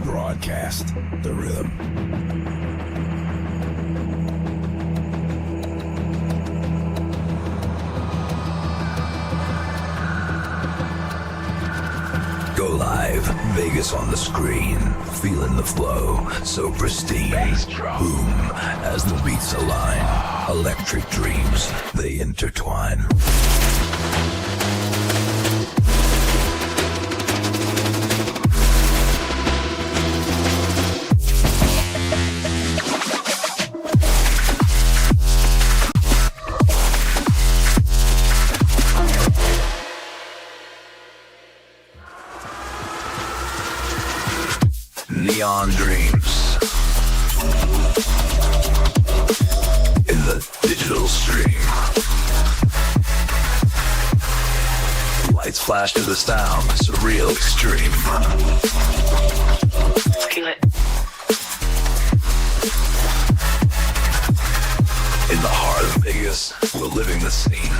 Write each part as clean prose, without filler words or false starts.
Broadcast the rhythm. Go live, Vegas on the screen, feeling the flow, so pristine. Boom, as the beats align, electric dreams, they intertwine. Neon dreams in the digital stream. Lights flash to the sound, surreal extreme. Feel it. In the heart of Vegas, we're living the scene.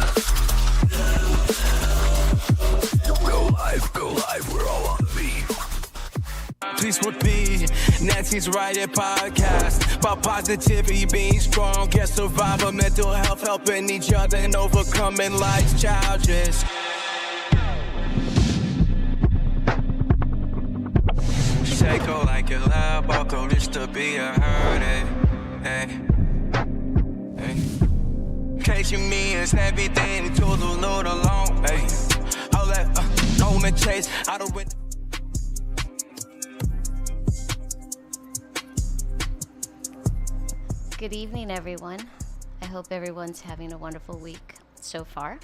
Go live, we're all on the beam. Please repeat, Nancy's Riot Podcast. About positivity, being strong, get survival, mental health, helping each other and overcoming life's challenges. Psycho like a lab, I'll wish to be a hurt. Hey. Chasing me is everything to the Lord alone. Hey, I'll let go and chase. I don't win. Good evening, everyone. I hope everyone's having a wonderful week so far.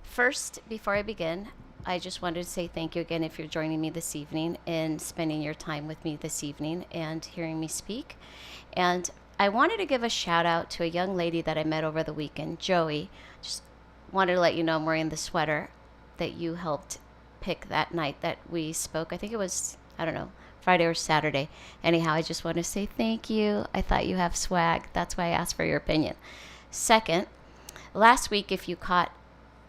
First, before I begin, I just wanted to say thank you again if you're joining me this evening and spending your time with me this evening and hearing me speak. And I wanted to give a shout out to a young lady that I met over the weekend, Joey. Just wanted to let you know I'm wearing the sweater that you helped pick that night that we spoke. I think it was, Friday or Saturday. Anyhow, I just want to say thank you. I thought you have swag. That's why I asked for your opinion. Second, last week, if you caught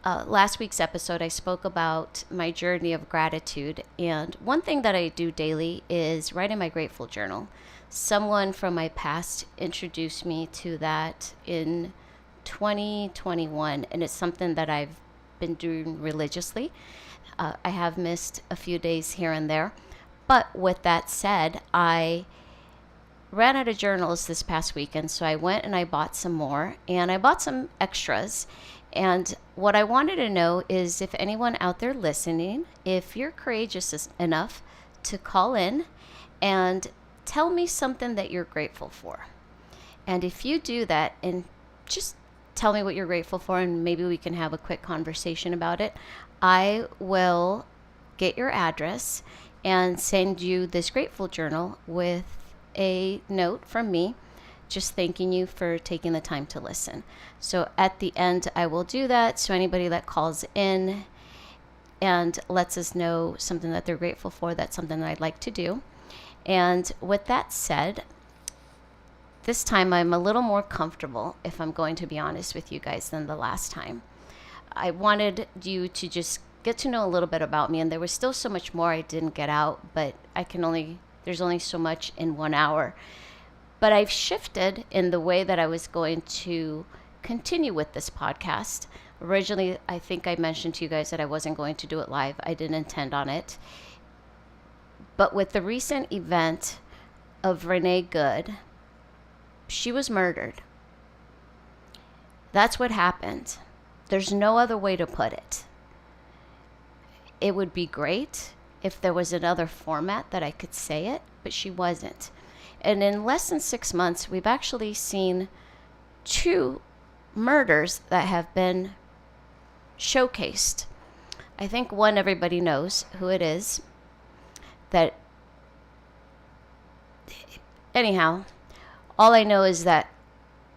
last week's episode, I spoke about my journey of gratitude. And one thing that I do daily is write in my grateful journal. Someone from my past introduced me to that in 2021, and it's something that I've been doing religiously. I have missed a few days here and there. But with that said, I ran out of journals this past weekend, so I went and I bought some more, and I bought some extras. And what I wanted to know is if anyone out there listening, if you're courageous enough to call in and tell me something that you're grateful for. And if you do that and just tell me what you're grateful for, and maybe we can have a quick conversation about it, I will get your address and send you this grateful journal with a note from me just thanking you for taking the time to listen. So at the end, I will do that. So anybody that calls in and lets us know something that they're grateful for, that's something that I'd like to do. And with that said, this time I'm a little more comfortable, if I'm going to be honest with you guys, than the last time. I wanted you to just get to know a little bit about me, and there was still so much more I didn't get out, but there's only so much in 1 hour. But I've shifted in the way that I was going to continue with this podcast. Originally, I think I mentioned to you guys that I wasn't going to do it live. I didn't intend on it. But with the recent event of Renee Good, she was murdered. That's what happened. There's no other way to put it. It would be great if there was another format that I could say it, but she wasn't. And in less than 6 months, we've actually seen 2 murders that have been showcased. I think one everybody knows who it is. Anyhow, all I know is that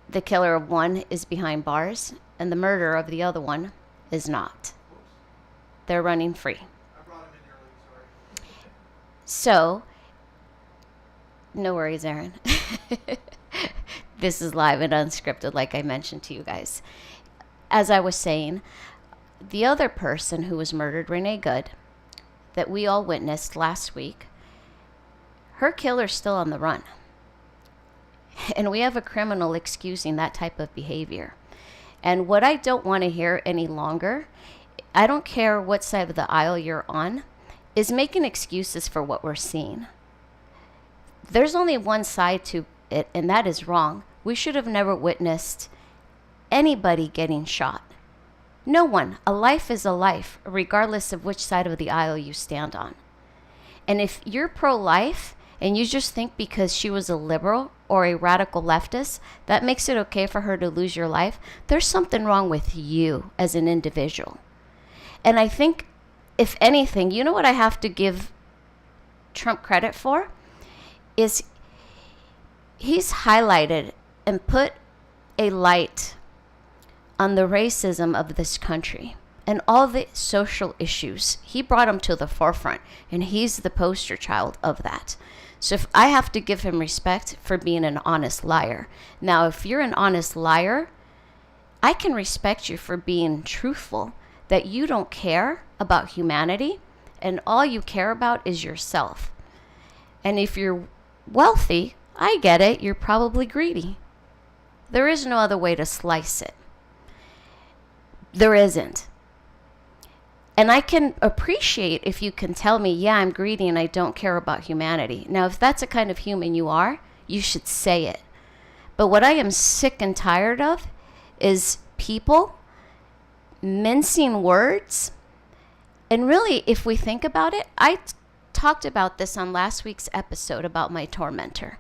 the killer of one is behind bars and the murderer of the other one is not. they're running free. I brought him in early, sorry. So, no worries, Aaron. This is live and unscripted, like I mentioned to you guys. As I was saying, the other person who was murdered, Renee Good, that we all witnessed last week, her killer's still on the run. And we have a criminal excusing that type of behavior. And what I don't want to hear any longer, I don't care what side of the aisle you're on, is making excuses for what we're seeing. There's only one side to it, and that is wrong. We should have never witnessed anybody getting shot. No one. A life is a life, regardless of which side of the aisle you stand on. And if you're pro-life and you just think because she was a liberal or a radical leftist, that makes it okay for her to lose your life, there's something wrong with you as an individual. And I think, if anything, you know what I have to give Trump credit for? Is he's highlighted and put a light on the racism of this country and all the social issues. He brought them to the forefront, and he's the poster child of that. So if I have to give him respect for being an honest liar. Now, if you're an honest liar, I can respect you for being truthful, that you don't care about humanity and all you care about is yourself. And if you're wealthy, I get it, you're probably greedy. There is no other way to slice it. There isn't. And I can appreciate if you can tell me, yeah, I'm greedy and I don't care about humanity. Now, if that's the kind of human you are, you should say it. But what I am sick and tired of is people mincing words. And really, if we think about it, I talked about this on last week's episode about my tormentor.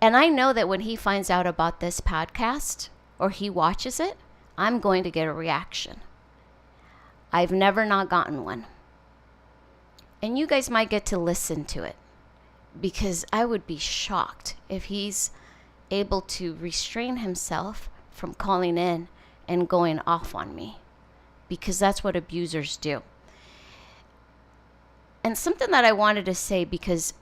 And I know that when he finds out about this podcast or he watches it, I'm going to get a reaction. I've never not gotten one. And you guys might get to listen to it, because I would be shocked if he's able to restrain himself from calling in and going off on me, because that's what abusers do. And something that I wanted to say, because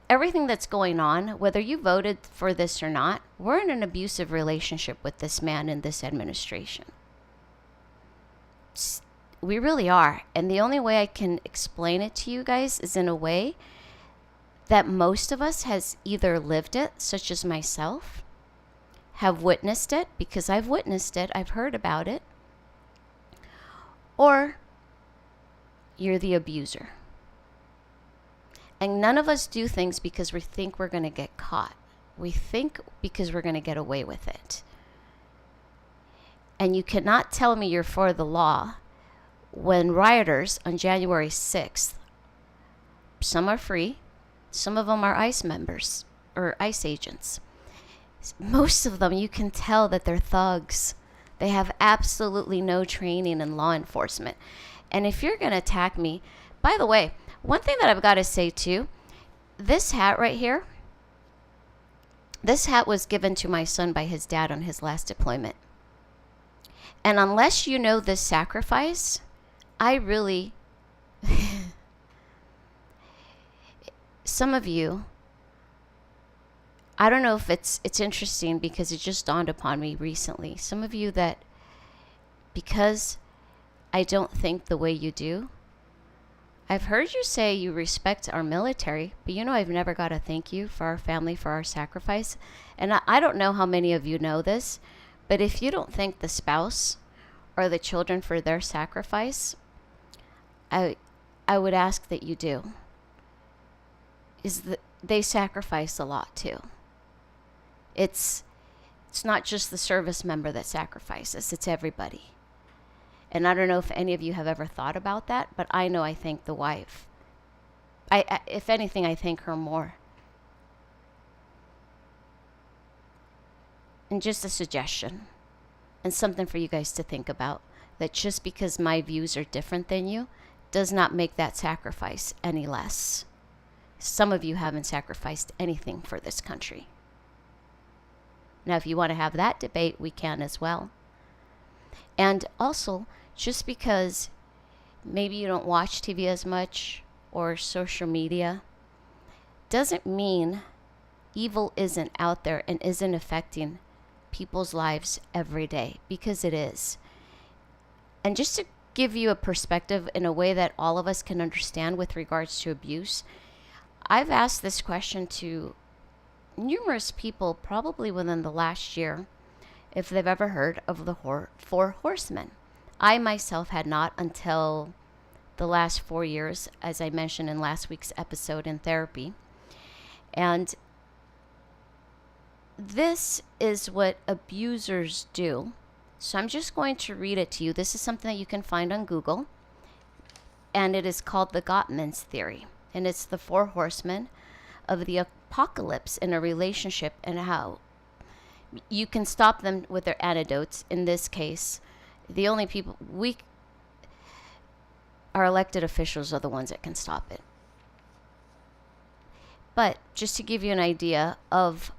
everything that's going on, whether you voted for this or not, we're in an abusive relationship with this man in this administration. We really are. And the only way I can explain it to you guys is in a way that most of us has either lived it, such as myself, have witnessed it, because I've witnessed it, I've heard about it, or you're the abuser. And none of us do things because we think we're going to get caught. We think because we're going to get away with it. And you cannot tell me you're for the law when rioters on January 6th, some are free, some of them are ICE members or ICE agents. Most of them, you can tell that they're thugs. They have absolutely no training in law enforcement. And if you're going to attack me, by the way, one thing that I've got to say too, this hat right here, this hat was given to my son by his dad on his last deployment. And unless you know this sacrifice, I really, some of you, I don't know if it's interesting, because it just dawned upon me recently. Some of you that, because I don't think the way you do, I've heard you say you respect our military, but you know I've never got a thank you for our family for our sacrifice. And I don't know how many of you know this, but if you don't thank the spouse or the children for their sacrifice, I would ask that you do. They sacrifice a lot too. It's not just the service member that sacrifices, it's everybody. And I don't know if any of you have ever thought about that, but I know I thank the wife. If anything, I thank her more. And just a suggestion, and something for you guys to think about, that just because my views are different than you does not make that sacrifice any less. Some of you haven't sacrificed anything for this country. Now, if you want to have that debate, we can as well. And also, just because maybe you don't watch TV as much or social media, doesn't mean evil isn't out there and isn't affecting people's lives every day, because it is. And just to give you a perspective in a way that all of us can understand with regards to abuse, I've asked this question to numerous people probably within the last year if they've ever heard of the Four Horsemen. I myself had not until the last 4 years, as I mentioned in last week's episode in therapy. And this is what abusers do. So I'm just going to read it to you. This is something that you can find on Google, and it is called the Gottman's theory. And it's the 4 horsemen of the apocalypse in a relationship, and how you can stop them with their antidotes. In this case, the only people our elected officials are the ones that can stop it. But just to give you an idea of,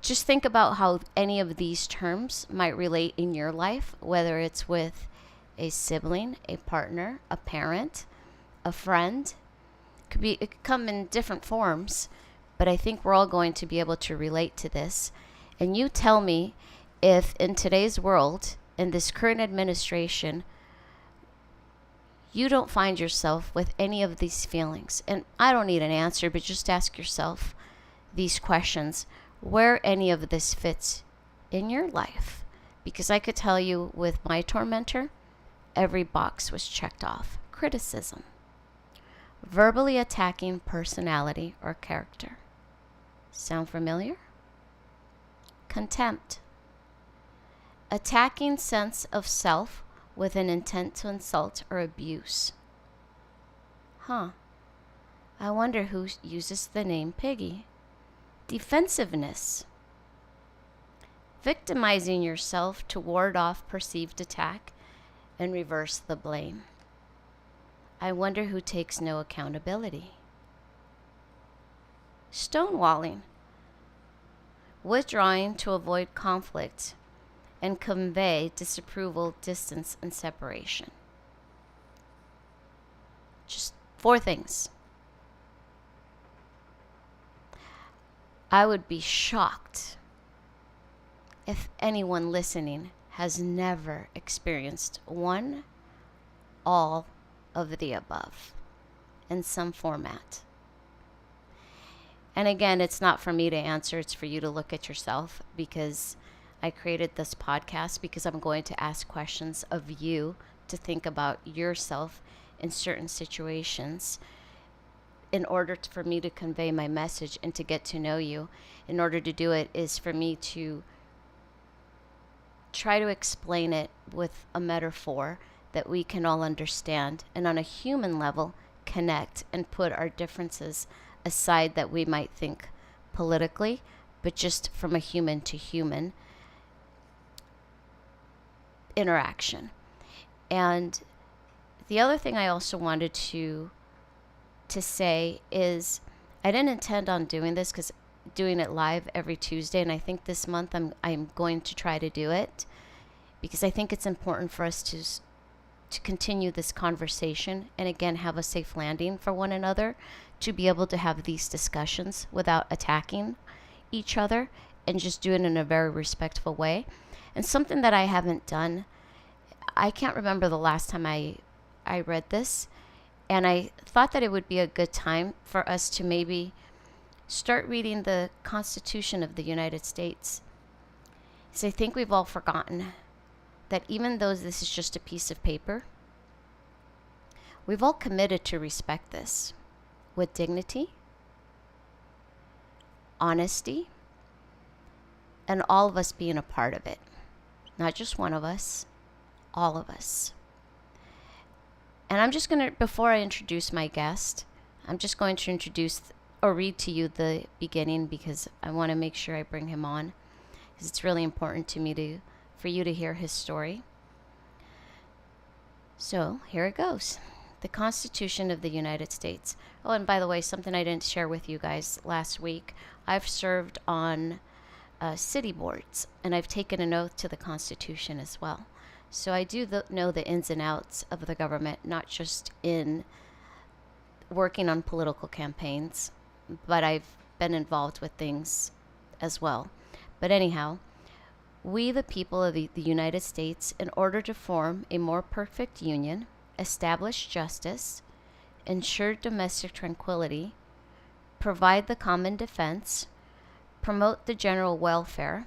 just think about how any of these terms might relate in your life, whether it's with a sibling, a partner, a parent, a friend. It could come in different forms, but I think we're all going to be able to relate to this. And you tell me if in today's world, in this current administration, you don't find yourself with any of these feelings. And I don't need an answer, but just ask yourself these questions, where any of this fits in your life. Because I could tell you with my tormentor, every box was checked off. Criticism. Verbally attacking personality or character. Sound familiar? Contempt. Attacking sense of self with an intent to insult or abuse. I wonder who uses the name Piggy. Defensiveness. Victimizing yourself to ward off perceived attack and reverse the blame. I wonder who takes no accountability. Stonewalling. Withdrawing to avoid conflict and convey disapproval, distance, and separation. Just 4 things. I would be shocked if anyone listening has never experienced all of the above in some format. And again, it's not for me to answer, it's for you to look at yourself, because I created this podcast because I'm going to ask questions of you to think about yourself in certain situations in order for me to convey my message and to get to know you. In order to do it is for me to try to explain it with a metaphor that we can all understand, and on a human level connect and put our differences aside that we might think politically, but just from a human to human interaction. And the other thing I also wanted to say is I didn't intend on doing this, because doing it live every Tuesday, and I think this month I'm going to try to do it, because I think it's important for us to continue this conversation and again have a safe landing for one another, to be able to have these discussions without attacking each other and just do it in a very respectful way. And something that I haven't done, I can't remember the last time I read this, and I thought that it would be a good time for us to maybe start reading the Constitution of the United States. So I think we've all forgotten that even though this is just a piece of paper, we've all committed to respect this with dignity, honesty, and all of us being a part of it. Not just one of us, all of us. And I'm just going to, before I introduce my guest, I'm just going to introduce or read to you the beginning, because I want to make sure I bring him on, because it's really important to me for you to hear his story. So here it goes. The Constitution of the United States. Oh, and by the way, something I didn't share with you guys last week, I've served on city boards, and I've taken an oath to the Constitution as well. So I do know the ins and outs of the government, not just in working on political campaigns, but I've been involved with things as well. But anyhow, we, the people of the United States, in order to form a more perfect union, establish justice, ensure domestic tranquility, provide the common defense, promote the general welfare,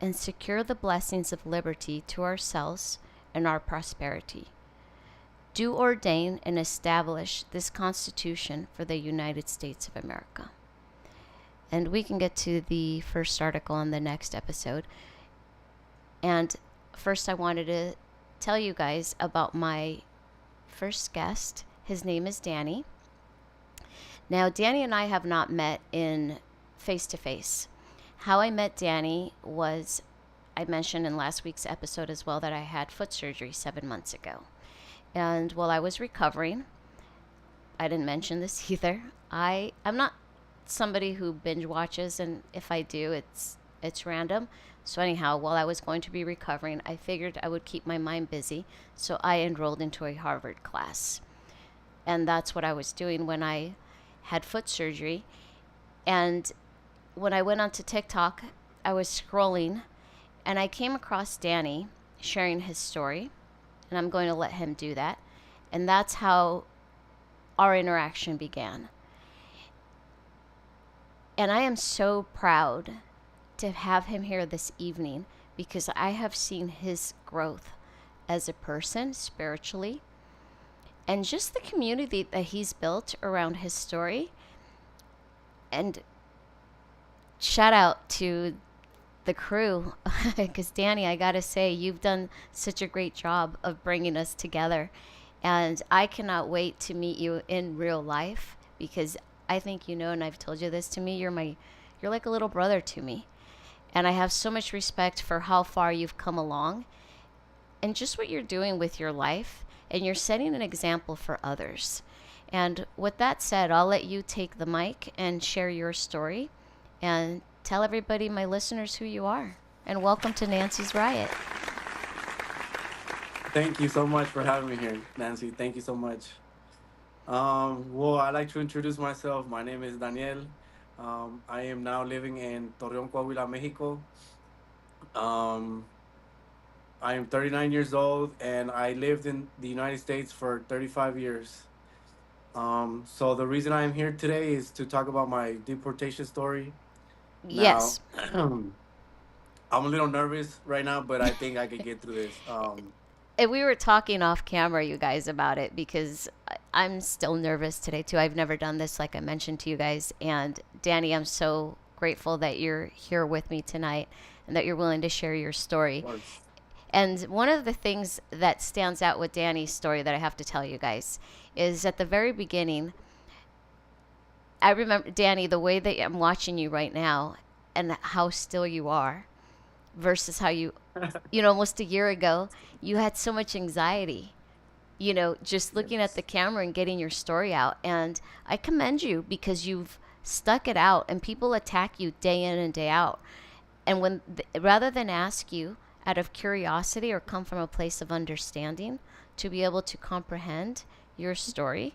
and secure the blessings of liberty to ourselves and our prosperity, do ordain and establish this Constitution for the United States of America. And we can get to the first article on the next episode. And first, I wanted to tell you guys about my first guest. His name is Danny. Now, Danny and I have not met in face-to-face. How I met Danny was, I mentioned in last week's episode as well that I had foot surgery 7 months ago. And while I was recovering, I didn't mention this either, I'm not somebody who binge watches, and if I do, it's random. So anyhow, while I was going to be recovering, I figured I would keep my mind busy, so I enrolled into a Harvard class. And that's what I was doing when I had foot surgery. And when I went onto TikTok, I was scrolling, and I came across Danny sharing his story, and I'm going to let him do that. And that's how our interaction began. And I am so proud to have him here this evening because I have seen his growth as a person spiritually, and just the community that he's built around his story. And shout out to the crew, because Danny, I gotta say, you've done such a great job of bringing us together, and I cannot wait to meet you in real life, because I think you know, and I've told you this, to me, you're like a little brother to me. And I have so much respect for how far you've come along and just what you're doing with your life. And you're setting an example for others. And with that said, I'll let you take the mic and share your story and tell everybody, my listeners, who you are. And welcome to Nancy's Riot. Thank you so much for having me here, Nancy. Thank you so much. Well, I'd like to introduce myself. My name is Daniel. I am now living in Torreon, Coahuila, Mexico. Um, I am 39 years old, and I lived in the United States for 35 years. So the reason I am here today is to talk about my deportation story. Now, Yes. I'm a little nervous right now, but I think I can get through this. And we were talking off camera, you guys, about it because I'm still nervous today, too. I've never done this, like I mentioned to you guys. And Danny, I'm so grateful that you're here with me tonight and that you're willing to share your story. Of course. And one of the things that stands out with Danny's story that I have to tell you guys is at the very beginning, I remember, Danny, the way that I'm watching you right now and how still you are versus how you almost a year ago, you had so much anxiety, just looking at the camera and getting your story out. And I commend you because you've stuck it out, and people attack you day in and day out. And rather than ask you out of curiosity or come from a place of understanding to be able to comprehend your story,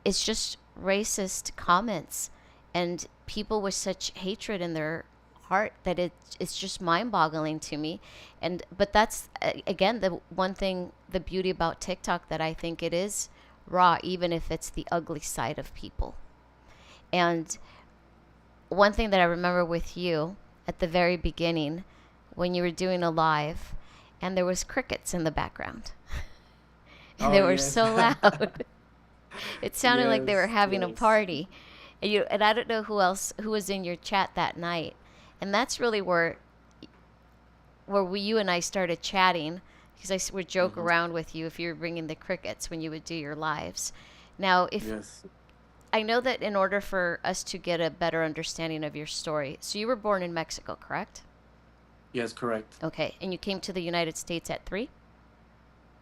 it's just racist comments and people with such hatred in their heart that it's just mind-boggling to me. But that's again the one thing, the beauty about TikTok, that I think it is raw, even if it's the ugly side of people. And one thing that I remember with you at the very beginning, when you were doing a live and there was crickets in the background and they were Yes. so loud. It sounded like they were Yes, having a yes. party. And I don't know who was in your chat that night. And that's really where you and I started chatting, because I would joke around with you if you were bringing the crickets when you would do your lives. Now, Yes. I know that in order for us to get a better understanding of your story, so you were born in Mexico, correct? Yes, correct. Okay, and you came to the United States at 3?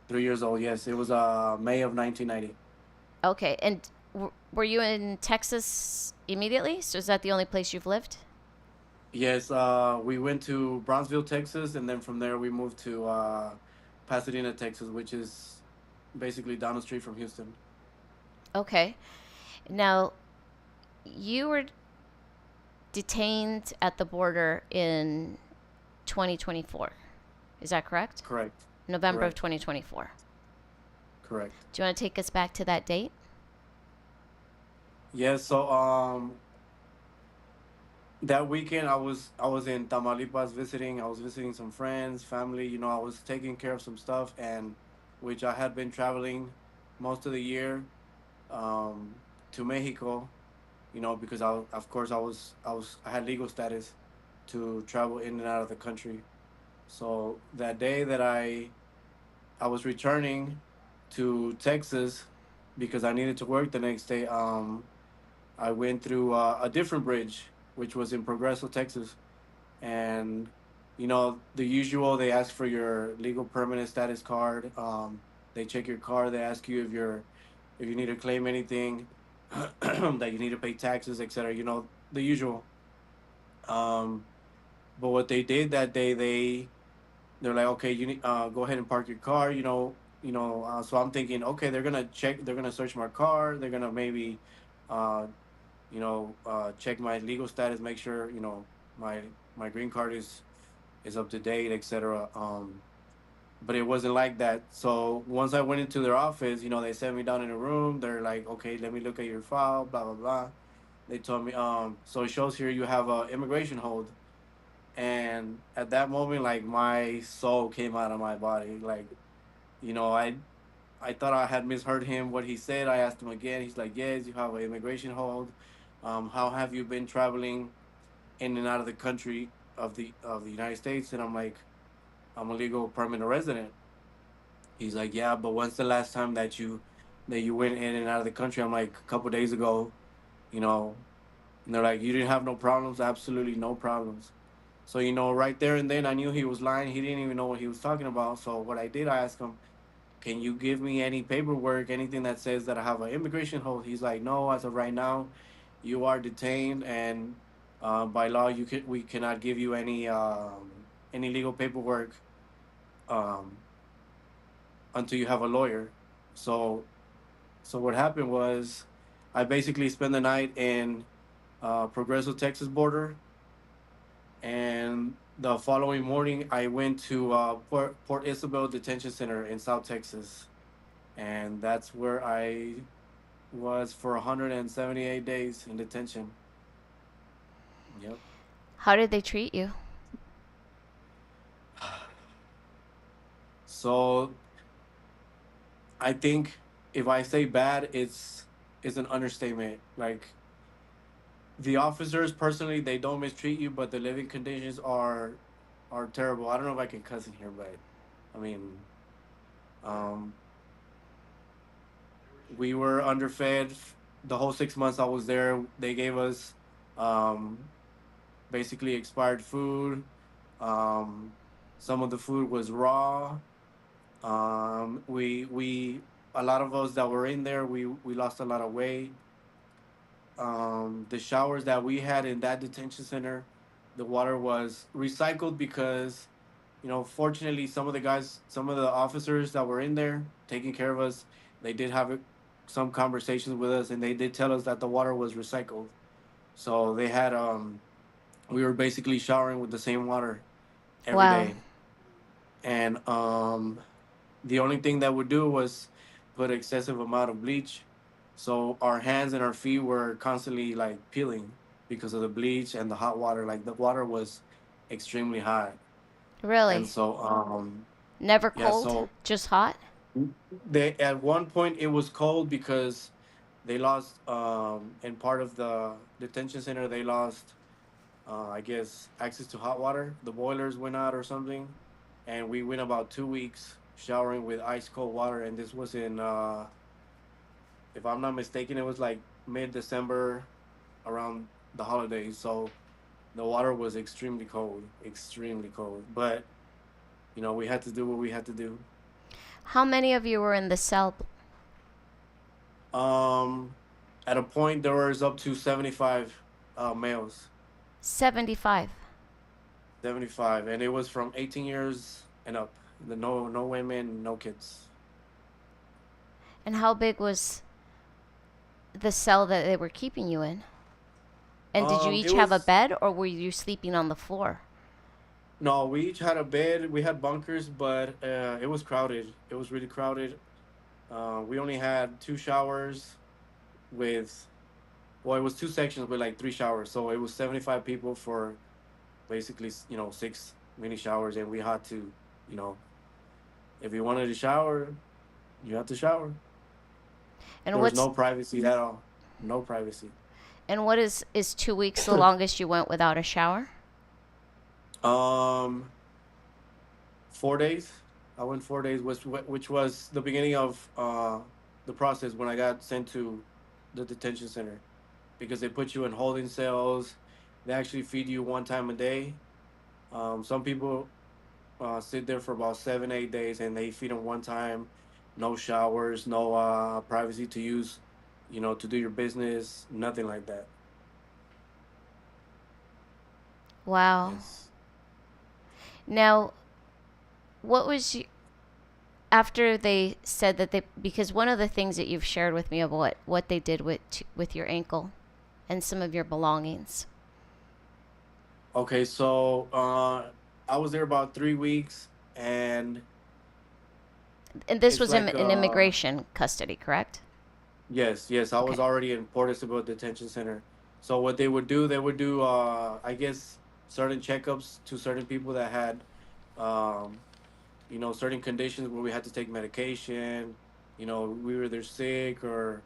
3 years old, yes. It was May of 1990. Okay, and were you in Texas immediately? So is that the only place you've lived? Yes, we went to Brownsville, Texas, and then from there we moved to Pasadena, Texas, which is basically down the street from Houston. Okay. Now, you were detained at the border in 2024. Is that correct? Correct. November of Correct. 2024. Correct. Do you want to take us back to that date? Yes. So that weekend I was in Tamaulipas visiting. I was visiting some friends, family. I was taking care of some stuff, and which I had been traveling most of the year um, to Mexico. Because of course I had legal status to travel in and out of the country. So that day that I was returning to Texas because I needed to work the next day. I went through a different bridge, which was in Progreso, Texas, and the usual. They ask for your legal permanent status card. They check your car. They ask you if you need to claim anything, that you need to pay taxes, etc. The usual. Um, but what they did that day, they're like, okay, you need go ahead and park your car. So I'm thinking, okay, they're gonna search my car. They're gonna maybe, uh, check my legal status, make sure my my green card is up to date, etc. But it wasn't like that. So once I went into their office, they sat me down in a room. They're like, okay, let me look at your file, blah blah blah. They told me, so it shows here you have a immigration hold. And at that moment, like my soul came out of my body. Like, you know, I I thought I had misheard him what he said. I asked him again. He's like, yes, you have an immigration hold. How have you been traveling in and out of the country of the United States? And I'm like, I'm a legal permanent resident. He's like, yeah, but when's the last time that you went in and out of the country? I'm like, a couple days ago, you know. And they're like, you didn't have no problems, absolutely no problems. So right there and then, I knew he was lying. He didn't even know what he was talking about. So what I did, I asked him, can you give me any paperwork, anything that says that I have an immigration hold? He's like, no, as of right now, you are detained, and by law, we cannot give you any legal paperwork um, until you have a lawyer. So so what happened was, I basically spent the night in Progreso, Texas border, and the following morning I went to Port Isabel Detention Center in South Texas, and that's where I was for 178 days in detention. Yep. How did they treat you? So I think if I say bad, it's an understatement. Like, the officers personally, they don't mistreat you, but the living conditions are terrible. I don't know if I can cuss in here, but I mean, um, we were underfed the whole 6 months I was there. They gave us um, basically expired food. Um, some of the food was raw. We a lot of us that were in there, we lost a lot of weight. The showers that we had in that detention center, the water was recycled because, fortunately, some of the officers that were in there taking care of us, they did have some conversations with us, and they did tell us that the water was recycled. So we were basically showering with the same water every Wow. day, and the only thing that would do was put excessive amount of bleach, so our hands and our feet were constantly like peeling because of the bleach and the hot water. Like, the water was extremely hot, and Really? so Never yeah. cold? So Just hot? they, at one point, it was cold because they lost, in part of the detention center, they lost, I guess, access to hot water. The boilers went out or something, and we went about 2 weeks showering with ice cold water. And this was in, if I'm not mistaken, it was like mid-December, around the holidays. So the water was extremely cold, extremely cold. But we had to do what we had to do. How many of you were in the cell? Um, at a point, there was up to 75 males, 75. 75, and it was from 18 years and up. The no women, no kids. And how big was the cell that they were keeping you in? And did you It each have a was bed or were you sleeping on the floor? no. We each had a bed. We had bunkers, but it was crowded. It was really crowded. We only had two showers with well, it was two sections with like three showers. So it was 75 people for basically, six mini showers, and we had to, you know, if you wanted to shower, you had to shower. And There was what's no privacy at all. No privacy. and what is 2 weeks the longest you went without a shower? Um, 4 days. I went 4 days, which was the beginning of the process when I got sent to the detention center because they put you in holding cells. They actually feed you one time a day. Some people sit there for about 7, 8 days, and they feed them one time. No showers, no privacy to use, to do your business, nothing like that. Wow. Yes. Now, what was you, after they said that they, because one of the things that you've shared with me of what they did with your ankle and some of your belongings. Okay, so I was there about 3 weeks, and And this it's was like in immigration custody, correct? yes, yes, I was Okay. already in Portisville Detention Center. So what they would do, I guess, certain checkups to certain people that had, um, certain conditions where we had to take medication. We were either sick or,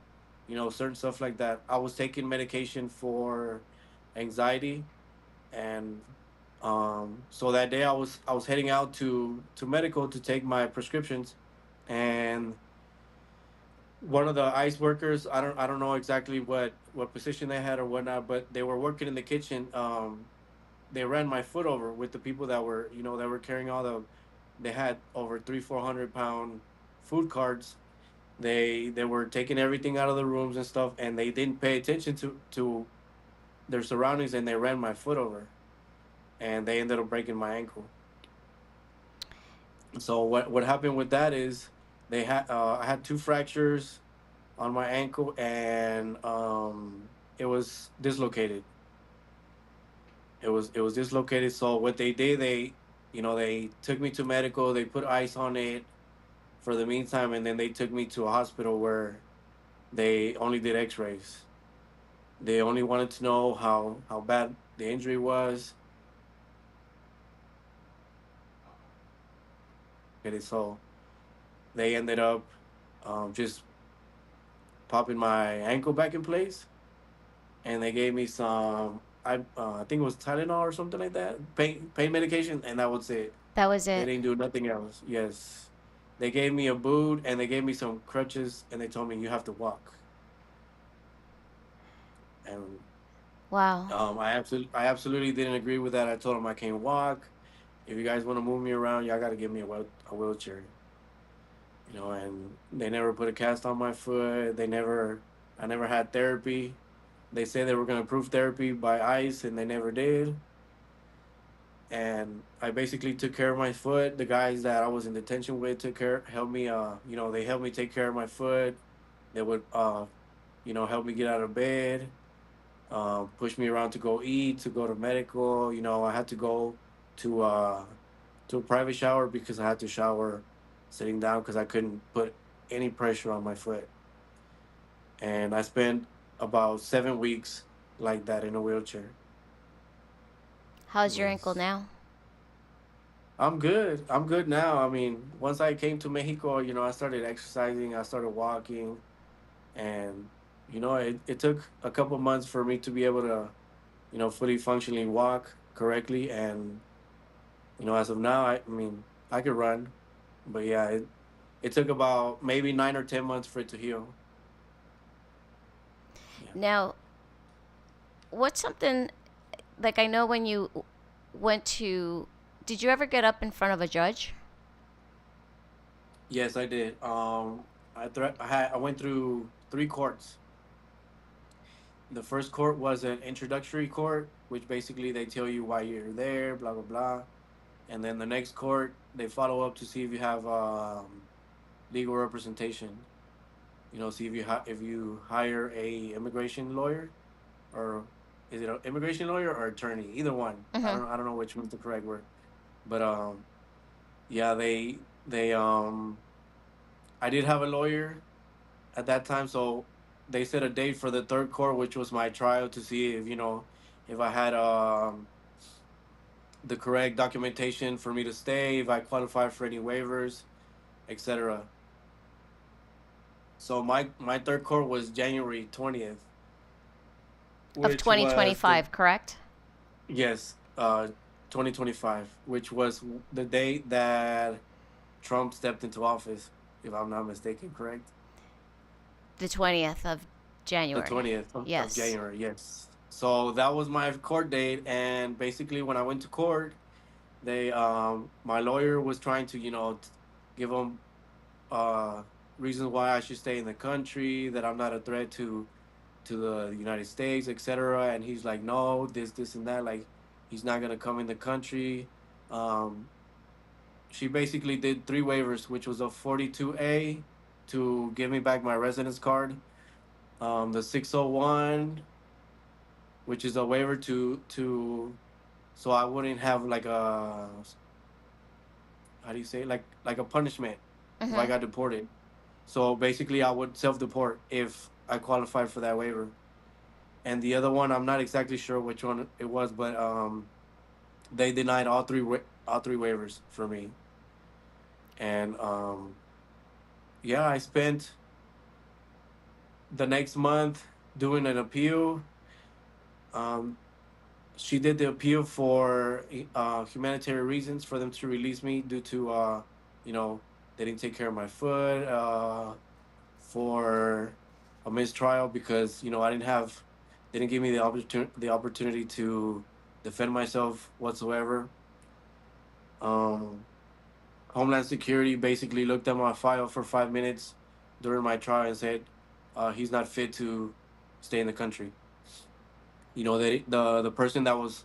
certain stuff like that. I was taking medication for anxiety, and so that day I was heading out to medical to take my prescriptions, and one of the ice workers, I don't know exactly what position they had or whatnot, but they were working in the kitchen. They ran my foot over with the people that were carrying all they had over 300-400 pound food carts. They were taking everything out of the rooms and stuff, and they didn't pay attention to their surroundings, and they ran my foot over, and they ended up breaking my ankle. So what happened with that is I had two fractures on my ankle, and it was dislocated. It was dislocated. So what they did, they took me to medical. They put ice on it for the meantime, and then they took me to a hospital where they only did X-rays. They only wanted to know how bad the injury was. And so they ended up just popping my ankle back in place, and they gave me some I think it was Tylenol or something like that, pain medication, and that was it. That was They it. didn't do nothing else. Yes, they gave me a boot, and they gave me some crutches, and they told me you have to walk. And Wow. I absolutely didn't agree with that. I told them I can't walk. If you guys want to move me around, y'all got to give me a wheelchair. And they never put a cast on my foot. I never had therapy. They said they were going to approve therapy by ICE, and they never did. And I basically took care of my foot. The guys that I was in detention with helped me. They helped me take care of my foot. They would, help me get out of bed, push me around to go eat, to go to medical. I had to go to uh, to a private shower because I had to shower sitting down because I couldn't put any pressure on my foot. And I spent about 7 weeks like that in a wheelchair. How's your ankle Yes. now? I'm good. I'm good now. I mean, once I came to Mexico, I started exercising, I started walking, and it took a couple months for me to be able to, fully functionally walk correctly. And as of now, I mean, I could run, but yeah, it took about maybe 9 or 10 months for it to heal. Yeah. Now, what's something like I know when you went to, did you ever get up in front of a judge? Yes, I did. I went through three courts. The first court was an introductory court, which basically they tell you why you're there, blah blah blah. and then the next court they follow up to see if you have legal representation. See if if you hire a immigration lawyer, or is it an immigration lawyer or attorney? Either one. Mm-hmm. I don't know which one's the correct word, but yeah, they I did have a lawyer at that time, so they set a date for the third court, which was my trial, to see if if I had the correct documentation for me to stay, if I qualified for any waivers, etc. So my third court was January 20th, Of which was the 2025, correct? yes, 2025, which was the date that Trump stepped into office, if I'm not mistaken, correct? The 20th of The January. 20th of Yes. January, yes. So that was my court date, and basically when I went to court, they my lawyer was trying to give them uh reasons why I should stay in the country, that I'm not a threat to the United States, etc. And he's like, no, this and that, like he's not gonna come in the country. Um, she basically did three waivers, which was a 42A to give me back my residence card, the 601, which is a waiver to so I wouldn't have like a, how do you say it? Like a punishment if I Mm-hmm. got deported. So basically, I would self deport if I qualified for that waiver. And the other one, I'm not exactly sure which one it was, but they denied all three waivers for me. And yeah, I spent the next month doing an appeal. Um, she did the appeal for humanitarian reasons, for them to release me due to you know they didn't take care of my foot, for a mistrial, because I didn't have, they didn't give me the opportunity to defend myself whatsoever. Um, Homeland Security basically looked at my file for 5 minutes during my trial and said he's not fit to stay in the country. The person that was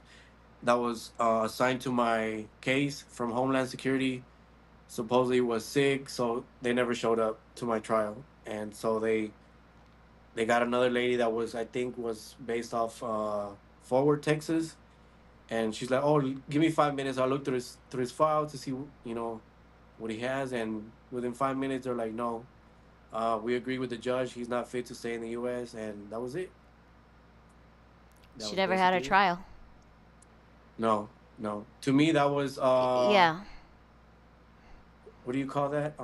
assigned to my case from Homeland Security supposedly was sick, so they never showed up to my trial, and so they got another lady that was, I think, was based off Forward, Texas, and she's like, "Oh, give me 5 minutes. I'll look through his file to see what he has." And within 5 minutes, they're like, "No, we agree with the judge. He's not fit to stay in the U.S." And that was it. That She was never had a basically it. trial. No, no. To me, that was Yeah. what do you call that?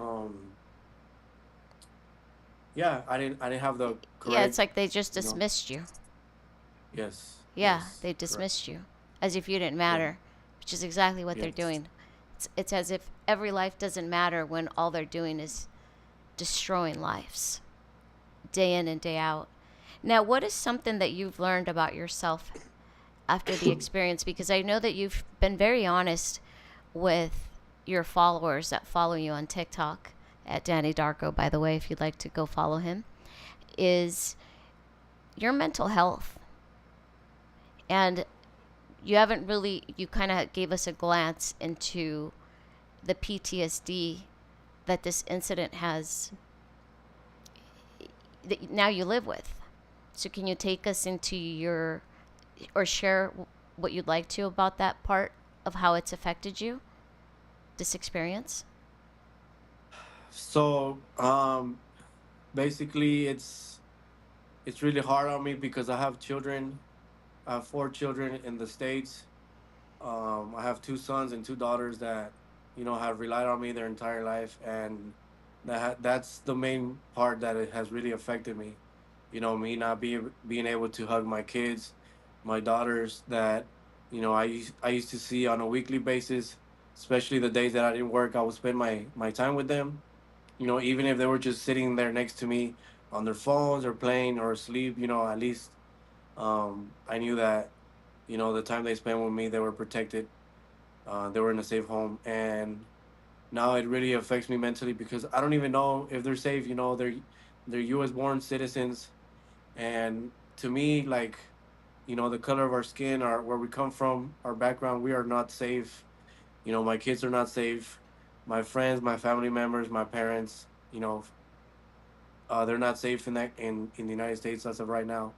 Yeah, I didn't have the Yeah, it's correct. like they just You know. dismissed you. Yes. Yeah, Yes. they Correct. dismissed you as if you didn't Yeah. matter, which is exactly what they're Yes. doing. It's as if every life doesn't matter when all they're doing is destroying lives day in and day out. Now, what is something that you've learned about yourself after the experience? Because I know that you've been very honest with your followers that follow you on TikTok at Danny Darko, by the way, if you'd like to go follow him, is your mental health. And you haven't really, you kind of gave us a glance into the PTSD that this incident has, that now you live with. So, can you take us into your, or share what you'd like to about that part of how it's affected you, this experience? So, basically, it's really hard on me because I have children. I have four children in the States. I have two sons and two daughters that, have relied on me their entire life, and that's the main part that it has really affected me. Me not being able to hug my kids, my daughters that, I used to see on a weekly basis, especially the days that I didn't work. I would spend my time with them. Even if they were just sitting there next to me on their phones or playing or asleep. At least I knew that the time they spent with me, they were protected. They were in a safe home, and now it really affects me mentally because I don't even know if they're safe. They're U.S. born citizens, and to me, like, the color of our skin, our where we come from, our background, we are not safe My kids are not safe. My friends, my family members, my parents, they're not safe in the United States as of right now,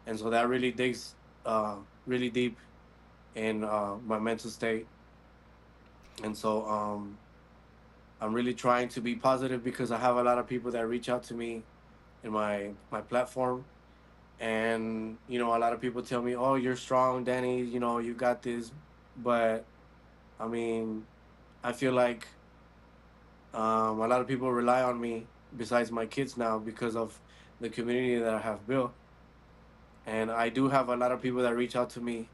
and so that really digs really deep in my mental state. And so I'm really trying to be positive because I have a lot of people that reach out to me in my platform, and a lot of people tell me, "Oh, you're strong, Danny. You got this." But I mean, I feel like a lot of people rely on me besides my kids now because of the community that I have built. And I do have a lot of people that reach out to me.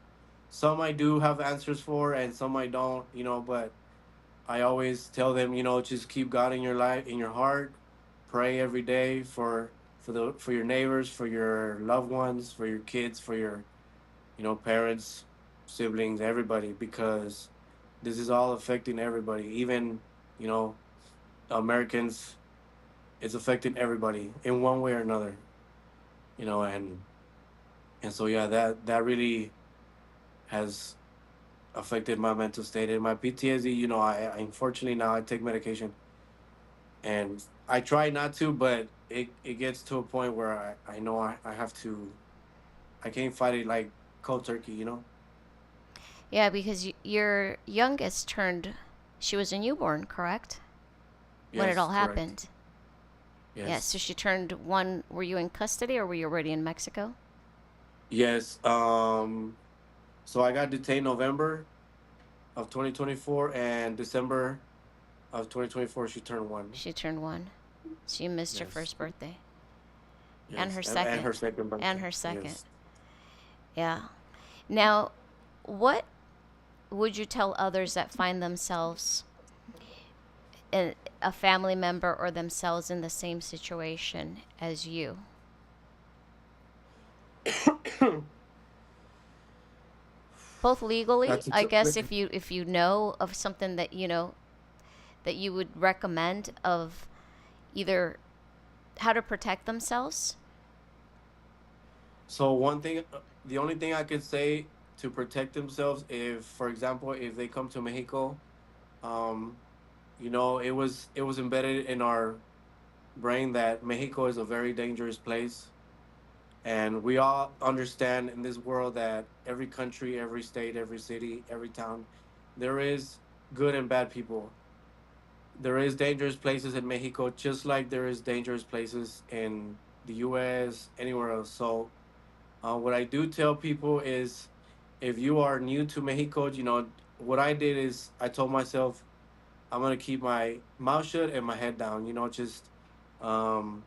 Some I do have answers for, and some I don't. But I always tell them, just keep God in your life, in your heart. Pray every day for your neighbors, for your loved ones, for your kids, for your parents, siblings, everybody, because this is all affecting everybody. Even you know Americans, it's affecting everybody in one way or another. And so yeah, that really has affected my mental state and my PTSD. I unfortunately now I take medication, and I try not to, but it gets to a point where I know I have to. I can't fight it like cold turkey. Yeah, because your youngest turned, she was a newborn, correct? When it Yes, all correct. happened. Yeah, so Yes. she turned one. Were you in custody or were you already in Mexico? Yes. So I got detained November of 2024, and December of 2024 she turned one. She turned one. So you missed her Yes. first birthday. And Yes. her And second. her second And birthday. her second. Yes. Yeah. Now, what would you tell others that find themselves in a family member or themselves in the same situation as you? Both legally, That's a I t- guess, if you know of something that that you would recommend of either how to protect themselves. So one thing, the only thing I could say to protect themselves, if, for example, if they come to Mexico, um, it was embedded in our brain that Mexico is a very dangerous place, and we all understand in this world that every country, every state, every city, every town, there is good and bad people. There is dangerous places in Mexico, just like there is dangerous places in the U.S. anywhere else. So what I do tell people is, if you are new to Mexico, what I did is I told myself I'm gonna keep my mouth shut and my head down. Just um,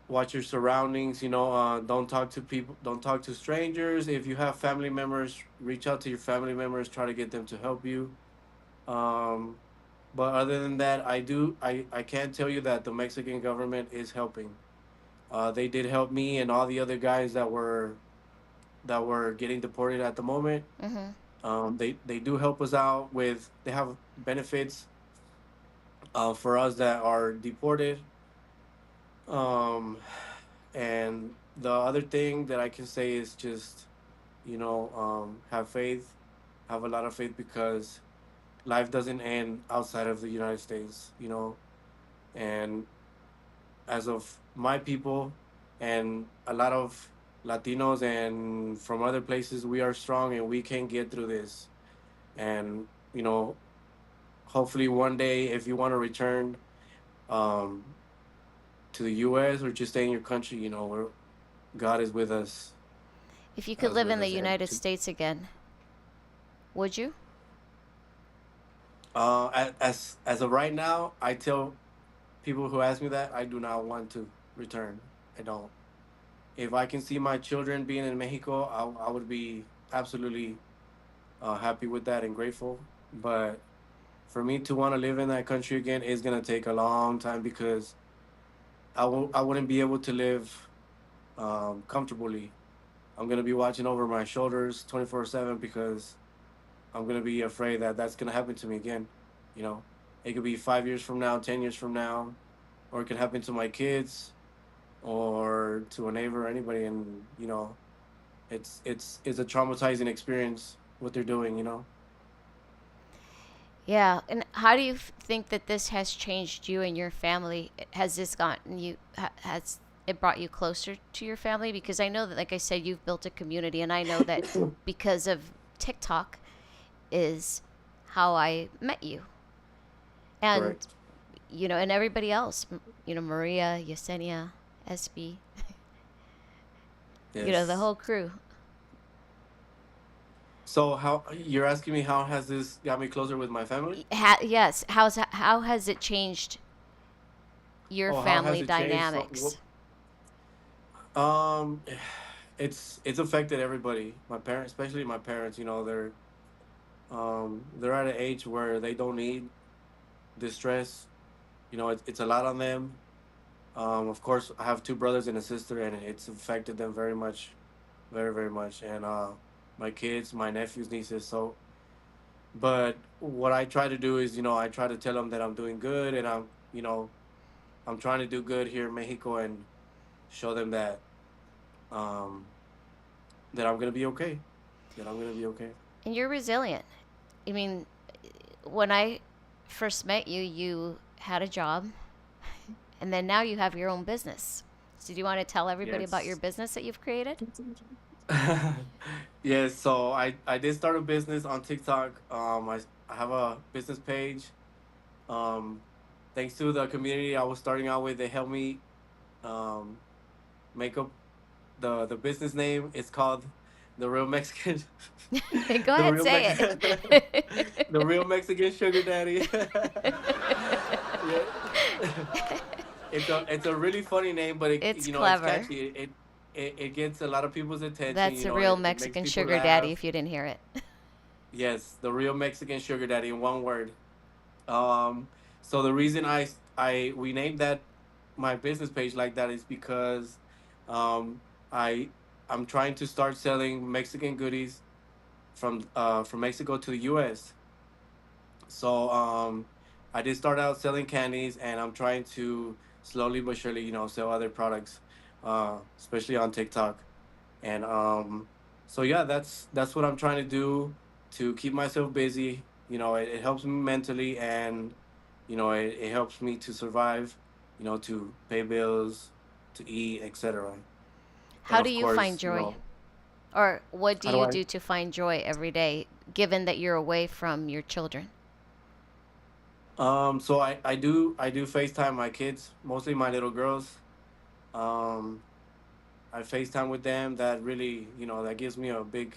watch your surroundings. Don't talk to people. Don't talk to strangers. If you have family members, reach out to your family members. Try to get them to help you. Um, but other than that, I can tell you that the Mexican government is helping. They did help me and all the other guys that were getting deported at the moment. Mm-hmm. They do help us out with. They have benefits for us that are deported. Um, and the other thing that I can say is just have faith, have a lot of faith, because life doesn't end outside of the United States. And as of my people and a lot of Latinos and from other places, we are strong and we can get through this. And you know, hopefully one day, if you want to return um, to the U.S. or just stay in your country, where God is with us. If you God could is live with in the us, and United States again, would you? as of right now, I tell people who ask me that I do not want to return. I don't. If I can see my children being in Mexico, I would be absolutely happy with that and grateful. But for me to want to live in that country again is gonna take a long time, because I wouldn't be able to live comfortably. I'm gonna be watching over my shoulders 24/7, because I'm gonna be afraid that that's gonna happen to me again. You know, it could be 5 years from now, 10 years from now, or it could happen to my kids or to a neighbor or anybody. And it's a traumatizing experience what they're doing. Yeah, and how do you think that this has changed you and your family? Has this gotten you, has it brought you closer to your family? Because I know that, like I said, you've built a community, and I know that because of TikTok is how I met you. And, Correct. and everybody else, Maria, Yesenia, SB, the Yes. whole crew. So how you're asking me how has this got me closer with my family? Yes, how has it changed your Oh, how has family it changed? dynamics? Um, it's affected everybody. My parents, especially my parents, they're at an age where they don't need the stress. It's a lot on them. Of course, I have two brothers and a sister, and it's affected them very much, very, very much. And my kids, my nephews, nieces. So, but what I try to do is, I try to tell them that I'm doing good, and I'm trying to do good here in Mexico, and show them um, that I'm gonna be okay. That I'm gonna be okay. And you're resilient. I mean, when I first met you, you had a job, and then now you have your own business. So, do you want to tell everybody about your Yes. business that you've created? Yes. So I did start a business on TikTok. I have a business page. Um, Thanks to the community I was starting out with, they helped me um make up the business name. It's called the Real Mexican, Go the ahead, Real say Mexican, the it. Real Mexican Sugar Daddy. Yeah. It's a really funny name, but It's it's clever. catchy. It gets a lot of people's attention. That's a real It makes Mexican people sugar daddy laugh. if you didn't hear it. Yes, the Real Mexican Sugar Daddy in one word. Um, so the reason I we named that my business page like that is because um I I'm trying to start selling Mexican goodies from Mexico to the US. So I did start out selling candies, and I'm trying to slowly but surely, sell other products, especially on TikTok. And so yeah, that's what I'm trying to do to keep myself busy. It helps me mentally, and it helps me to survive. To pay bills, to eat, etc. And How do of you find course, joy? Or what do how do you I? do to find joy every day, given that you're away from your children? So I do FaceTime my kids, mostly my little girls. Um, I FaceTime with them. That really, that gives me a big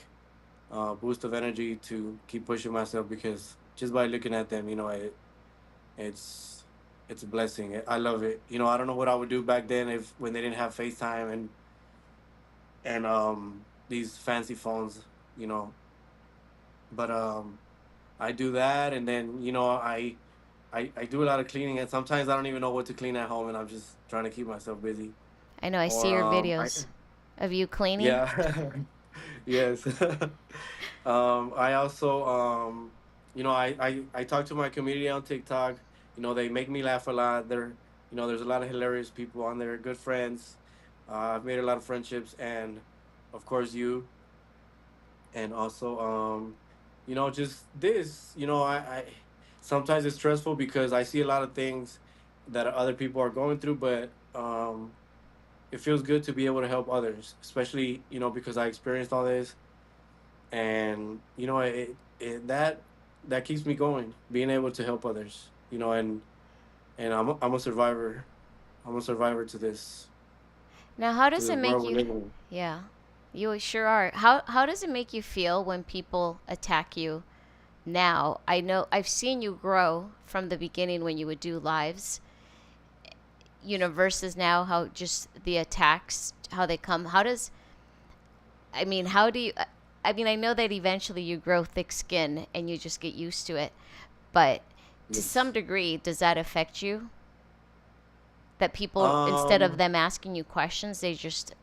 boost of energy to keep pushing myself, because just by looking at them, it's it's a blessing. I love it. I don't know what I would do back then if when they didn't have FaceTime and these fancy phones, you know. But I do that, and then I do a lot of cleaning, and sometimes I don't even know what to clean at home, and I'm just trying to keep myself busy. I know I see Or your I videos of you cleaning. yeah. Yes. I also, I talk to my community on TikTok. They make me laugh a lot. There's a lot of hilarious people on there, good friends. I've made a lot of friendships, and of course you. And also, just this. I sometimes it's stressful because I see a lot of things that other people are going through, but it feels good to be able to help others, especially because I experienced all this, and that keeps me going, being able to help others, and I'm a survivor. I'm a survivor Now, how to does this it make world we're you? living in. Yeah, you sure are. How does it make you feel when people attack you now? I know I've seen you grow from the beginning when you would do lives, versus now how just the attacks, how they come. How do you, I know that eventually you grow thick skin and you just get used to it, but to some Yes. degree, does that affect you? That people, instead of Um. them asking you questions, they just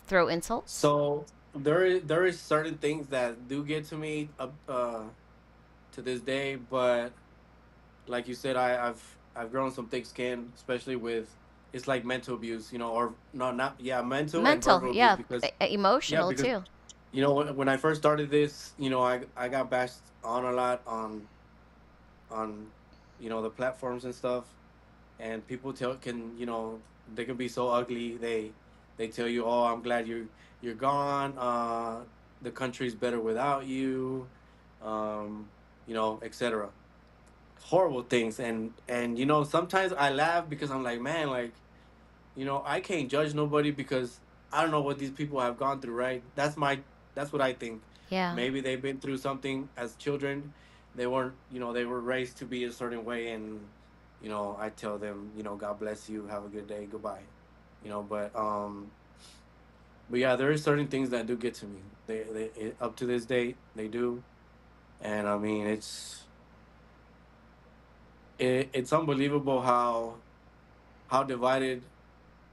throw insults? So there is certain things that do get to me up to this day, but like you said, I've grown some thick skin, especially with it's like mental abuse, or no, not yeah, mental and Mental, verbal abuse, yeah, because yeah, emotional because too. when I first started this, I got bashed on a lot on the platforms and stuff, and people they can be so ugly. They tell you, oh, I'm glad you're gone. The country's better without you, etc. Horrible things, and sometimes I laugh because I'm like, man, like, I can't judge nobody because I don't know what these people have gone through, right? That's what I think. Yeah. Maybe they've been through something as children. They were raised to be a certain way, and I tell them, God bless you, have a good day, goodbye. But yeah, there are certain things that do get to me. Up to this date, they do, and I mean, it's unbelievable how divided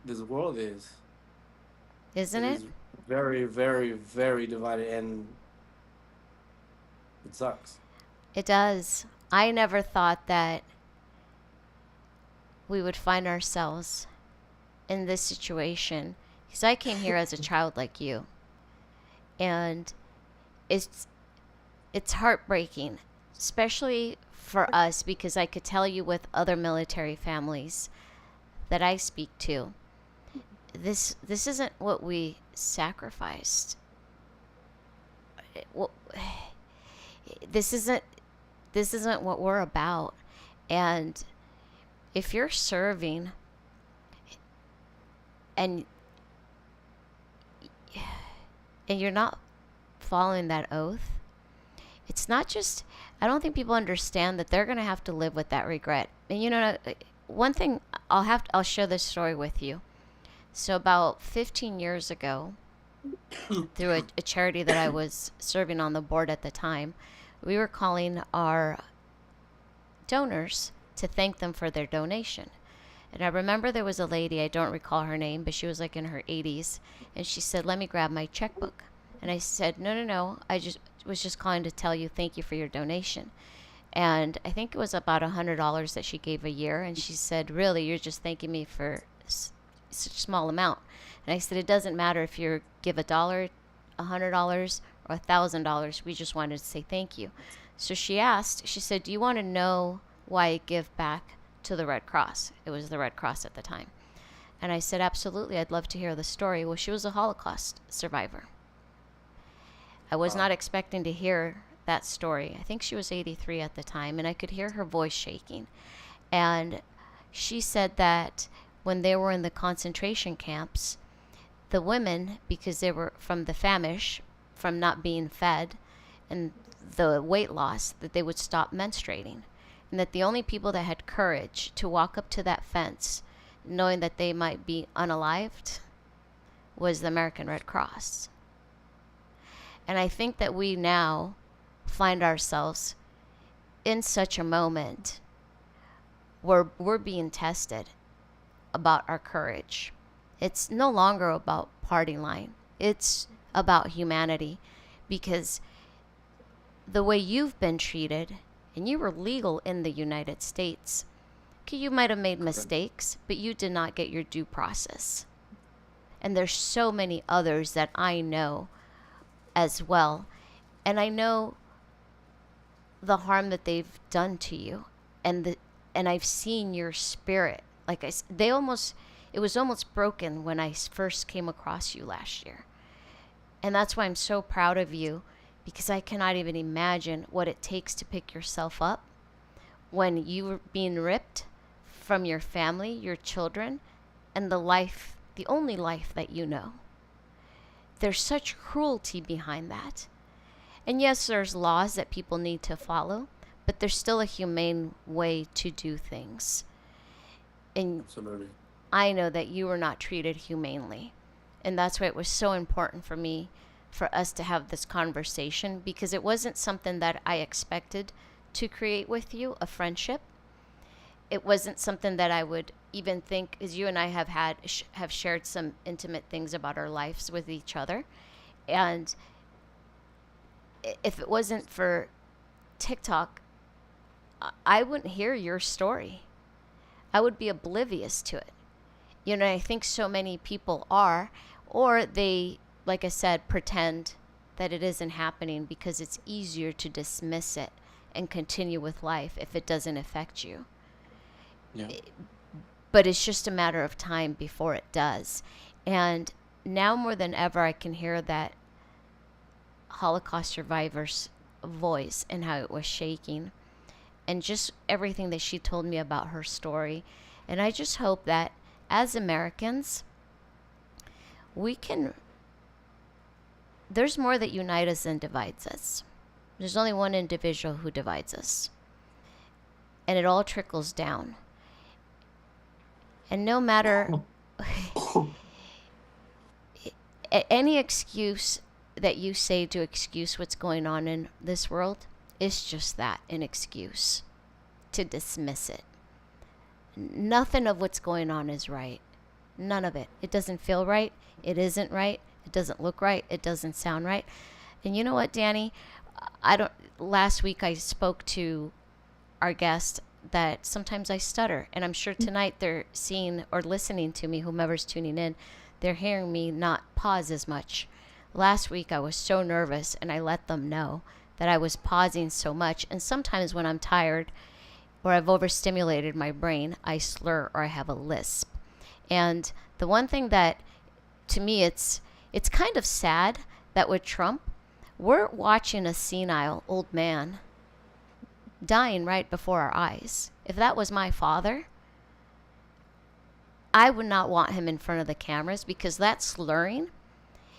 this world is. Isn't It it? is very, very, very divided, and it sucks. It does. I never thought that we would find ourselves in this situation because I came here as a child like you, and it's it's heartbreaking, especially for us because I could tell you with other military families that I speak to, this isn't what we sacrificed. Well, this isn't this isn't what we're about. And if you're serving and you're not following that oath, it's not just, I don't think people understand that they're going to have to live with that regret. And one thing, I'll share this story with you. So about 15 years ago, through a charity that I was serving on the board at the time, we were calling our donors to thank them for their donation. And I remember there was a lady, I don't recall her name, but she was like in her 80s, and she said, "Let me grab my checkbook." And I said, No, I was just calling to tell you thank you for your donation." And I think it was about $100 that she gave a year, and she said, "Really, you're just thanking me for such a small amount?" And I said, "It doesn't matter if you give $1, $100, or $1,000. We just wanted to say thank you." So she said, "Do you want to know why I give back to the Red Cross?" It was the Red Cross at the time. And I said, "Absolutely, I'd love to hear the story." Well, she was a Holocaust survivor. I was not expecting to hear that story. I think she was 83 at the time, and I could hear her voice shaking. And she said that when they were in the concentration camps, the women, because they were from the famish, from not being fed, and the weight loss, that they would stop menstruating. And that the only people that had courage to walk up to that fence, knowing that they might be unalived, was the American Red Cross. And I think that we now find ourselves in such a moment where we're being tested about our courage. It's no longer about party line. It's about humanity, because the way you've been treated, and you were legal in the United States. Okay, you might have made mistakes, but you did not get your due process. And there's so many others that I know as well. And I know the harm that they've done to you, and I've seen your spirit. Like it was almost broken when I first came across you last year. And that's why I'm so proud of you, because I cannot even imagine what it takes to pick yourself up when you were being ripped from your family, your children, and the only life that you know. There's such cruelty behind that. And yes, there's laws that people need to follow, but there's still a humane way to do things. And Absolutely. I know that you were not treated humanely. And that's why it was so important for us to have this conversation, because it wasn't something that I expected to create with you, a friendship. It wasn't something that I would even think, as you and I have shared some intimate things about our lives with each other. And if it wasn't for TikTok, I wouldn't hear your story. I would be oblivious to it. I think so many people are, or they, like I said, pretend that it isn't happening because it's easier to dismiss it and continue with life if it doesn't affect you. Yeah. But it's just a matter of time before it does. And now more than ever, I can hear that Holocaust survivor's voice and how it was shaking, and just everything that she told me about her story. And I just hope that as Americans, there's more that unites us than divides us. There's only one individual who divides us. And it all trickles down. And no matter any excuse that you say to excuse what's going on in this world is just that, an excuse to dismiss it. Nothing of what's going on is right. None of it. It doesn't feel right. It isn't right. It doesn't look right. It doesn't sound right. And you know what, Danny? Last week I spoke to our guest that sometimes I stutter, and I'm sure tonight they're seeing or listening to me, whomever's tuning in, they're hearing me not pause as much. Last week I was so nervous, and I let them know that I was pausing so much, and sometimes when I'm tired or I've overstimulated my brain, I slur or I have a lisp. And the one thing that, to me, it's kind of sad that with Trump, we're watching a senile old man dying right before our eyes. If that was my father, I would not want him in front of the cameras, because that slurring,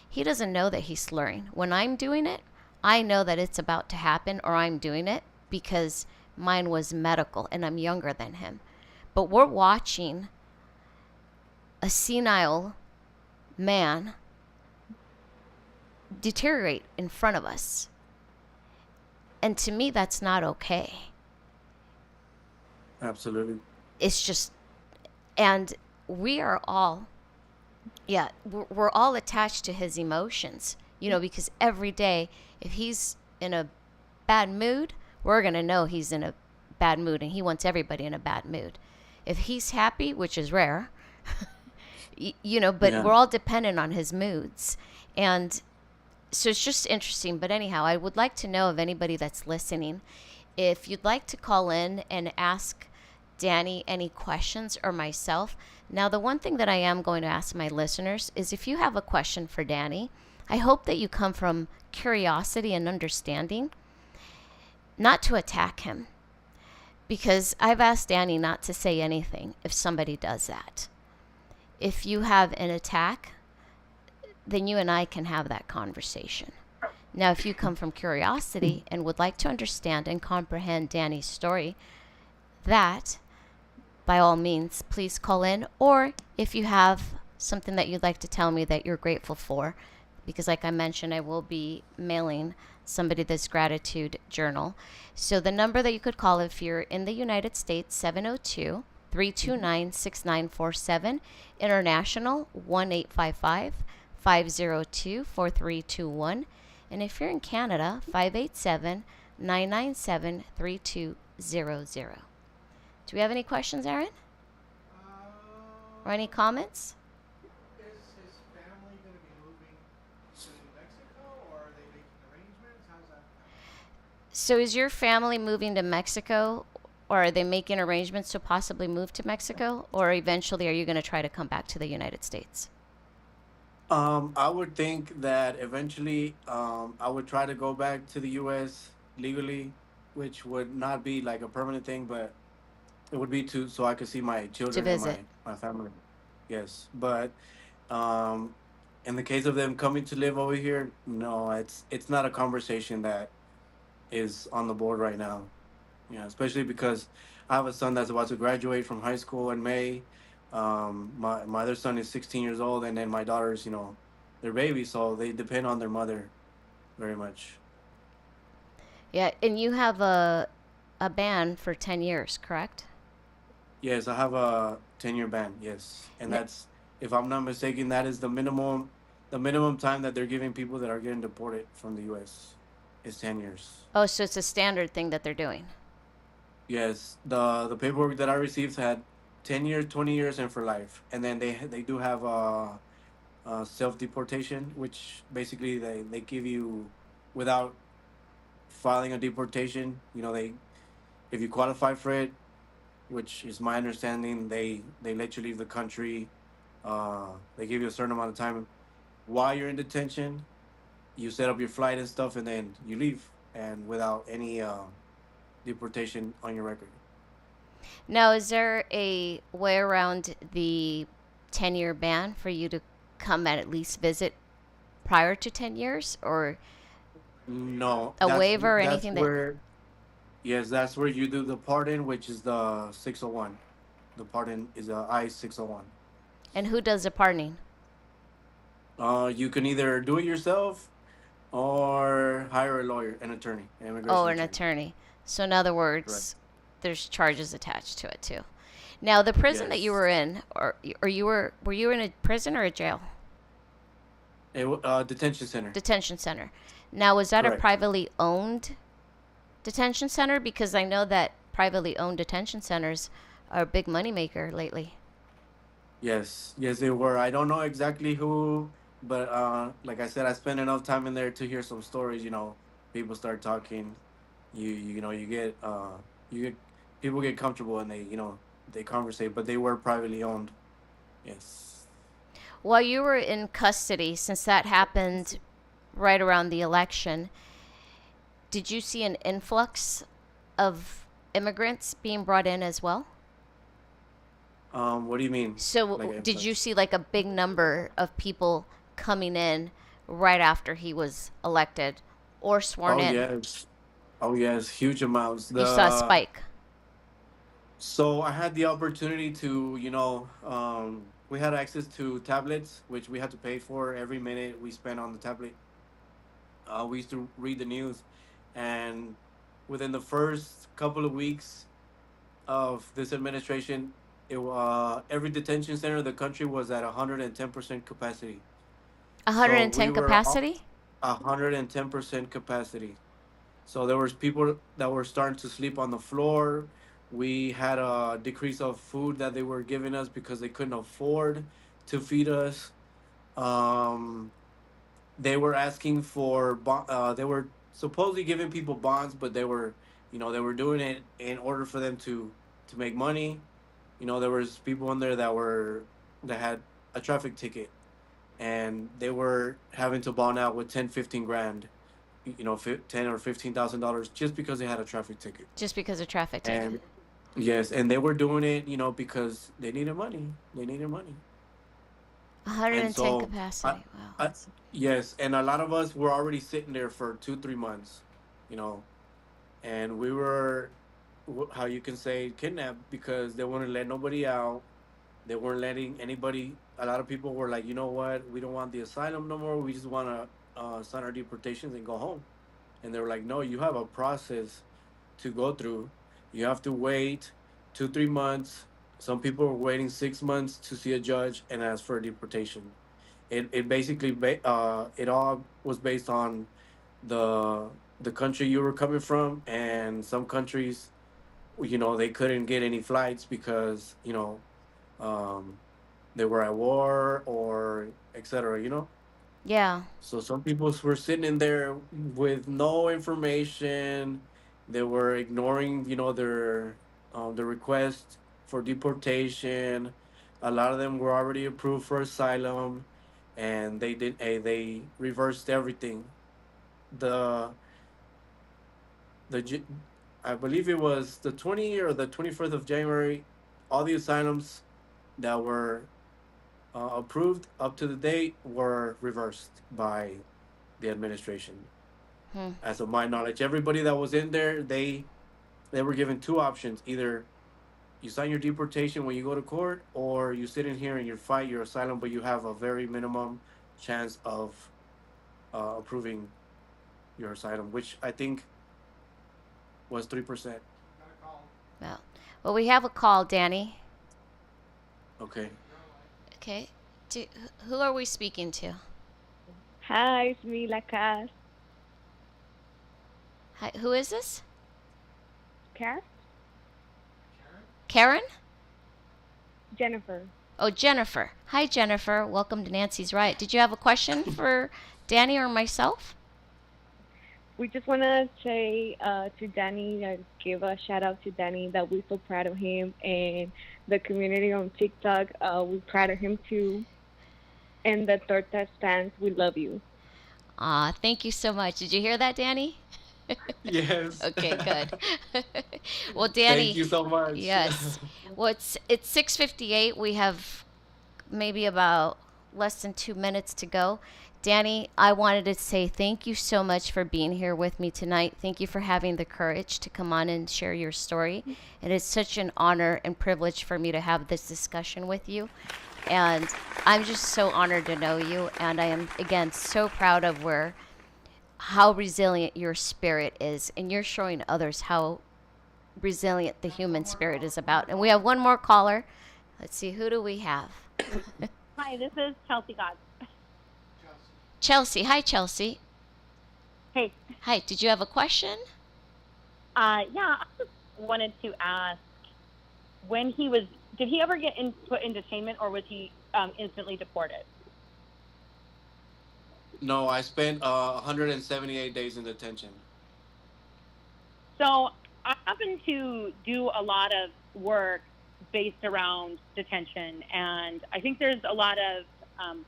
he doesn't know that he's slurring. When I'm doing it, I know that it's about to happen, or I'm doing it because mine was medical and I'm younger than him. But we're watching a senile man deteriorate in front of us. And to me, that's not okay. Absolutely. It's just, and we are all, we're all attached to his emotions, because every day, if he's in a bad mood, we're going to know he's in a bad mood, and he wants everybody in a bad mood. If he's happy, which is rare, but Yeah. we're all dependent on his moods. And so it's just interesting. But anyhow, I would like to know of anybody that's listening, if you'd like to call in and ask Danny any questions, or myself. Now, the one thing that I am going to ask my listeners is, if you have a question for Danny, I hope that you come from curiosity and understanding, not to attack him, because I've asked Danny not to say anything if somebody does that. If you have an attack, then you and I can have that conversation. Now, if you come from curiosity and would like to understand and comprehend Danny's story, that, by all means, please call in. Or if you have something that you'd like to tell me that you're grateful for, because like I mentioned, I will be mailing somebody this gratitude journal. So the number that you could call if you're in the United States, 702-329-6947. International, 1-855-502-4321. And if you're in Canada, 587-997-3200. Do we have any questions, Aaron? Or any comments? Is his family going to be moving to Mexico, or are they making arrangements? How's that? So is your family moving to Mexico, or are they making arrangements to possibly move to Mexico? Or eventually are you going to try to come back to the United States? I would think that eventually I would try to go back to the U.S. legally, which would not be like a permanent thing, but it would be so I could see my children and visit. my family. Yes, but in the case of them coming to live over here, no, it's not a conversation that is on the board right now. Yeah, especially because I have a son that's about to graduate from high school in May. My other son is 16 years old, and then my daughters, they're babies, so they depend on their mother very much. Yeah, and you have a ban for 10 years, correct? Yes, I have a 10-year ban. Yes, and Yeah. that's, if I'm not mistaken, that is the minimum time that they're giving people that are getting deported from the U.S. is 10 years. Oh, so it's a standard thing that they're doing. Yes, the paperwork that I received had 10 years, 20 years, and for life. And then they do have self-deportation, which basically they give you without filing a deportation. If you qualify for it, which is my understanding, they let you leave the country. They give you a certain amount of time while you're in detention. You set up your flight and stuff, and then you leave, and without any deportation on your record. Now, is there a way around the 10-year ban for you to come and at least visit prior to 10 years, or No, a waiver or that's anything that? where yes, that's where you do the pardon, which is the 601. The pardon is a I-601. And who does the pardoning? You can either do it yourself or hire a lawyer, an attorney, an Oh, immigration an attorney. attorney. So, in other Correct. words, there's charges attached to it too. Now, the prison that you Yes. were in, or were you in a prison or a jail? Detention center. Detention center. Now, was that a Correct. privately owned detention center? Because I know that privately owned detention centers are a big moneymaker lately. Yes, yes, they were. I don't know exactly who, but like I said, I spent enough time in there to hear some stories. People start talking. You get people get comfortable and they conversate, but they were privately owned. Yes. While you were in custody, since that happened right around the election, did you see an influx of immigrants being brought in as well? What do you mean? So, Like did you influx? see like a big number of people coming in right after he was elected or sworn Oh in? yes. Oh yes, huge amounts. You saw a spike. So I had the opportunity to, we had access to tablets, which we had to pay for every minute we spent on the tablet. We used to read the news, and within the first couple of weeks of this administration, every detention center in the country was at 110% capacity. So we 110 were capacity? 110% capacity. So there was people that were starting to sleep on the floor. We had a decrease of food that they were giving us because they couldn't afford to feed us. Um, they were asking for they were supposedly giving people bonds, but they were doing it in order for them to make money. There was people in there that had a traffic ticket, and they were having to bond out with 10, 15 grand, 10 or $15,000 just because they had a traffic ticket. Just because of traffic ticket. And yes, and they were doing it, because they needed money. They needed money. And 110 so, I, capacity. Wow. I, yes, and a lot of us were already sitting there for 2, 3 months, you know, and we were, how you can say, kidnapped because they wouldn't let nobody out. They weren't letting anybody. A lot of people were like, you know what, we don't want the asylum no more. We just want to sign our deportations and go home. And they were like, no, you have a process to go through. You have to wait 2, 3 months. Some people were waiting 6 months to see a judge and ask for a deportation. It basically it all was based on the the country you were coming from, and some countries, they couldn't get any flights because um, they were at war or etc. Yeah. So some people were sitting in there with no information. They were ignoring, the request for deportation. A lot of them were already approved for asylum, and they reversed everything. The the J- I believe it was the 20th or the 21st of January. All the asylums that were approved up to the date were reversed by the administration. Hmm. As of my knowledge, everybody that was in there, they were given two options: either you sign your deportation when you go to court, or you sit in here and you fight your asylum, but you have a very minimum chance of approving your asylum, which I think was 3%. Got a call. Well, we have a call, Danny. Okay. Okay. Who are we speaking to? Hi, it's me, La Cas. Hi, who is this? Cass? Karen? Jennifer. Oh, Jennifer. Hi, Jennifer. Welcome to Nancy's Riot. Did you have a question for Danny or myself? We just want to say to Danny, give a shout out to Danny that we're so proud of him, and the community on TikTok, we're proud of him too. And the Tortas fans, we love you. Thank you so much. Did you hear that, Danny? Yes. Okay, good. Well, Danny. Thank you so much. Yes. Well, it's 6:58. We have maybe about less than 2 minutes to go. Danny, I wanted to say thank you so much for being here with me tonight. Thank you for having the courage to come on and share your story. It is such an honor and privilege for me to have this discussion with you. And I'm just so honored to know you. And I am, again, so proud of how resilient your spirit is. And you're showing others how resilient the human spirit is about. And we have one more caller. Let's see, who do we have? Hi, this is Chelsea God. Chelsea. Hi, Chelsea. Hey. Hi, did you have a question? Yeah, I just wanted to ask, did he ever get put in detainment, or was he instantly deported? No, I spent 178 days in detention. So I happen to do a lot of work based around detention, and I think there's a lot of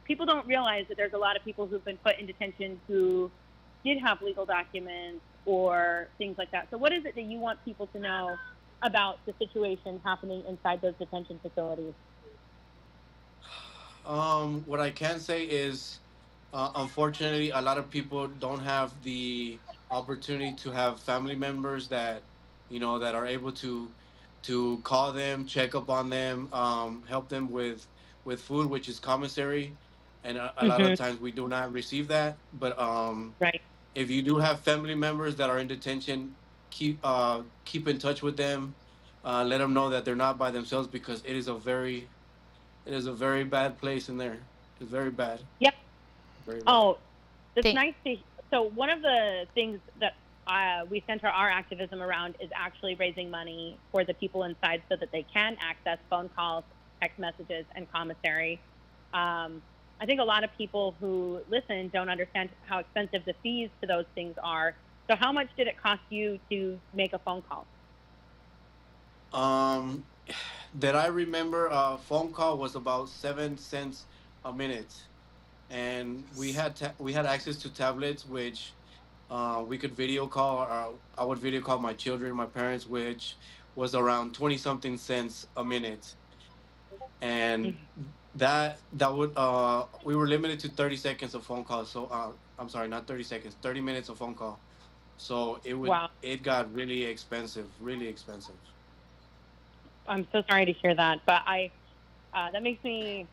people don't realize that there's a lot of people who've been put in detention who did have legal documents or things like that. So what is it that you want people to know about the situation happening inside those detention facilities? What I can say is, unfortunately, a lot of people don't have the opportunity to have family members that, that are able to call them, check up on them, help them with food, which is commissary, and a lot of times we do not receive that. But Right. if you do have family members that are in detention, keep in touch with them. Let them know that they're not by themselves, because it is a very bad place in there. It's very bad. Yep. Very bad. Oh, it's nice to. So one of the things that we center our activism around is actually raising money for the people inside so that they can access phone calls, text messages, and commissary. I think a lot of people who listen don't understand how expensive the fees to those things are. So how much did it cost you to make a phone call? That I remember, a phone call was about 7 cents a minute, and we had access to tablets, which we could video call. I would video call my children, my parents, which was around 20 something cents a minute, and that would we were limited to 30 seconds of phone call. So I'm sorry, not 30 seconds, 30 minutes of phone call. So it got really expensive, really expensive. I'm so sorry to hear that, but that makes me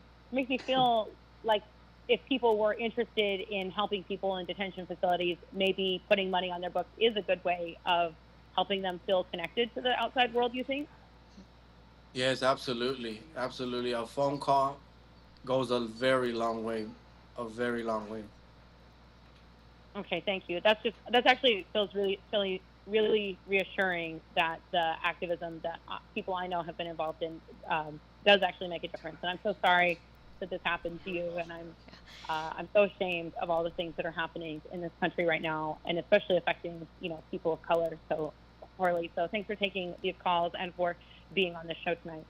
feel like if people were interested in helping people in detention facilities, maybe putting money on their books is a good way of helping them feel connected to the outside world, you think? Yes, absolutely. Absolutely. A phone call goes a very long way. A very long way. Okay, thank you. That actually feels really reassuring that the activism that people I know have been involved in does actually make a difference. And I'm so sorry that this happened to you, and I'm so ashamed of all the things that are happening in this country right now, and especially affecting people of color so poorly. So thanks for taking these calls and for being on this show tonight.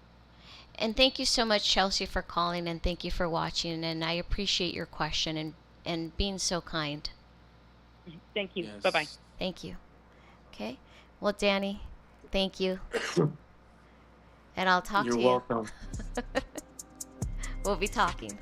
And thank you so much, Chelsea, for calling, and thank you for watching. And I appreciate your question and being so kind. Thank you. Yes. Bye-bye. Thank you. Okay. Well, Danny, thank you. And I'll talk to you. You're welcome. We'll be talking.